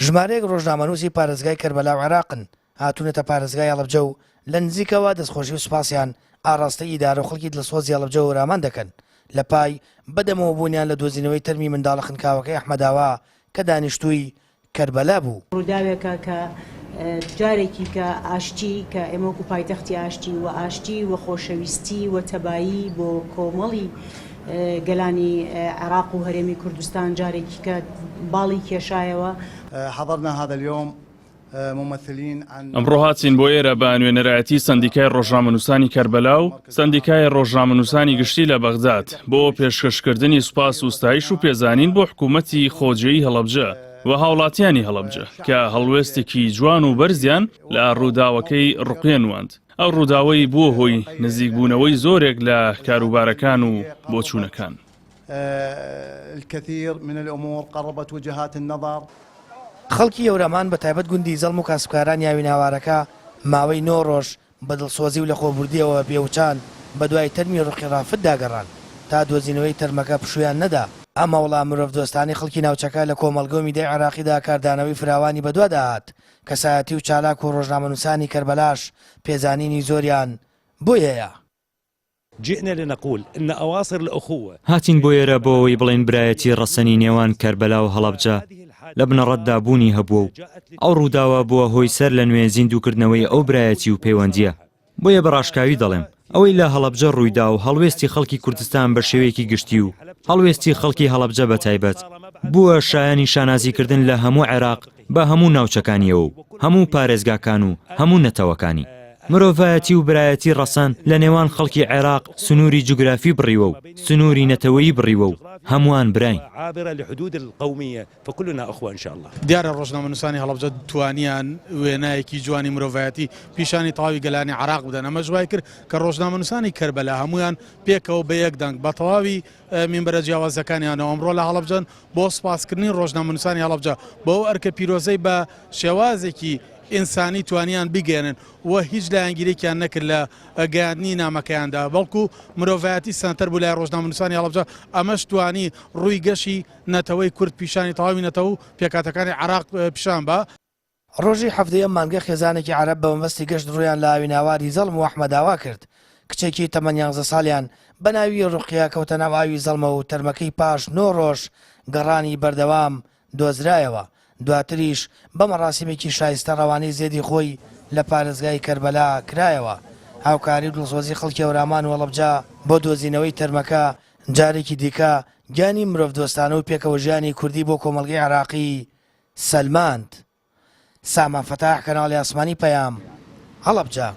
ژمارەیەک ڕۆژنامەنووسی پارێزگای کەربەلا و عێراقن هاتوونەتە پارێزگای هەڵەبجە و لە نزیکەوە دەستخۆشی و سوپاسیان ئاڕاستەی ئیدارە و خەڵکی دڵسۆزی هەڵەبجە و ڕامان دەکەن لە پای بەدەمەوە بوونیان لە دۆزینەوەی تەرمی منداڵە خنکاوەکەی ئەحمەداوا کە دانیشتووی کەربەلا بوو. ڕووداوێکە کە جارێکی کە ئاشتی کە ئێمە وەکو پایتەختی ئاشتی و ئاشتی و خۆشەویستی و تەبایی بۆ کۆمەڵی گەلانی عێراق و هەرێمی کوردستان جارێکی کە باڵی کێشایەوە. حضرنا هذا اليوم ممثلين عن ئەمڕۆ هاتین بۆ ئێرە بە نوێنەرایەتی سەندیکای ڕۆژنامەنووسانی کەربەلا و سەندیکای ڕۆژنامەنووسانی گشتی لە بەغداد بۆ پێشکەشکردنی سوپاس و ستایش و پێزانین بۆ حکوومەتی خۆجێی هەڵەبجە و هاوڵاتیانی هەڵەبجە کە هەڵوێستێکی جوان و بەرزیان لە ڕووداوەکەی ڕوقێنواند. ئەو ڕووداوەی بووە هۆی نزیکبوونەوەی زۆرێک لە کاروبارەکان و بۆچوونەکان. الكثير من الأمور قربت وجهات النظر. خەڵکی ئەورەمان بە تایبەت گوندی زەڵم و کاسبکاران یاوی ناوارەکە ماوەی 9 ڕۆژ بە دڵسۆزی و لە خۆبوردیەوە بێوچان بە دوای تەرمی ڕقی ڕافت داگەڕان تا دۆزینەوەی تەرمەکە پشویان نەدا. ئەمە وەڵام مرۆڤ دۆستانی خەڵکی ناوچەکە لە کۆمەڵگە و میدیای عێراقیدا کاردانەوەی فراوانی بەدوا داهات کەسایەتی و چالاک و ڕۆژنامەنووسانی کەربەلاش پێزانینی زۆریان بۆیەیە. جئنا لنقول إن أواصر الأخوة هاتین بۆ ئێرە بۆەوەی بڵێن برایەتی ڕەسەنی نێوان کەربەلا و هەڵەبجە لە بنەڕەتدا بوونی هەبووە و ئەو ڕووداوە بووە هۆی سەر لە نوێ زیندووکردنەوەی ئەو برایەتی و پەیوەندیە. بۆیە بەڕاشکاوی دەڵێم ئەوەی لە هەڵەبجە ڕوویدا و هەڵوێستی خەڵکی کوردستان بە شێوەیەکی گشتی و هەڵوێستی خەڵکی هەڵەبجە بە تایبەت بووە شایانی شانازیکردن لە هەموو عێراق بە هەموو ناوچەکانیەوە و هەموو پارێزگاکان و هەموو نەتەوەکانی. مرۆڤایەتی و برایەتی ڕەسەن لە نێوان خەڵکی عێراق سنووری جوگرافی بڕیوە و سنووری نەتەوەیی بڕیوە و هەمووان براین. عابرة لحدود القومية فكلنا أخوة إن شاء الله. دیارە ڕۆژنامەنووسانی هەڵەبجە توانیان وێنایەکی جوانی مرۆڤایەتی پیشانی تەواوی گەلانی عێراق بدەن. ئەمە ژوای کرد کە ڕۆژنامەنووسانی کەربەلا هەمویان پێکەوە بە یەک دەنگ بە تەواوی مینبەرە جیاوازەکانیانەوە ئەمڕۆ لە هەڵەبجەن بۆ سوپاسکردنی ڕۆژنامەنووسانی هەڵەبجە بۆ ئەو ئەرکە پیرۆزەی بە شێوازێکی ئینسانی توانیان بگەێنن و هیچ لایەنگیرێکیان نەکرد لە گەیاندنی نامەکەیاندا بەڵکو مرۆڤایەتی سەنتەر بوو لای ڕۆژنامەنووسانی هەڵەبجە. ئەمەش توانی ڕووی گەشی نەتەوەی کورد پیشانی تەواوی نەتەوە و پێکاتەکانی عێراق پیشان بە. ڕۆژی هەفتەیە مانگە خێزانێکی عەرەب بە مەبەستی گەشت ڕوویان لە ئاوی ناواری زەڵم و ئەحمەداوا کرد. کچێکی تەمەن 11 ساڵیان بە ناوی ڕوقیا کەوتە ناو ئاوی زەڵمە و تەرمەکەی پاش 9 ڕۆژ گەڕانی بەردەوام دۆزرایەوە. دواتریش بە مەڕاستیمێکی شایستە ڕەوانەی زێدی خۆی لە پارێزگای کەربەلا کرایەوە. هاوکاری و دڵسۆزی خەڵکی ئەورامان و هەڵەبجە بۆ دۆزینەوەی تەرمەکە جارێکی دیکە گیانی مرۆڤ دۆستانە و پێکەوە ژیانی کوردی بۆ کۆمەڵگەی عێراقی سەلماند. سامان فەتاح کەناڵی ئاسمانی پەیام هەڵەبجە.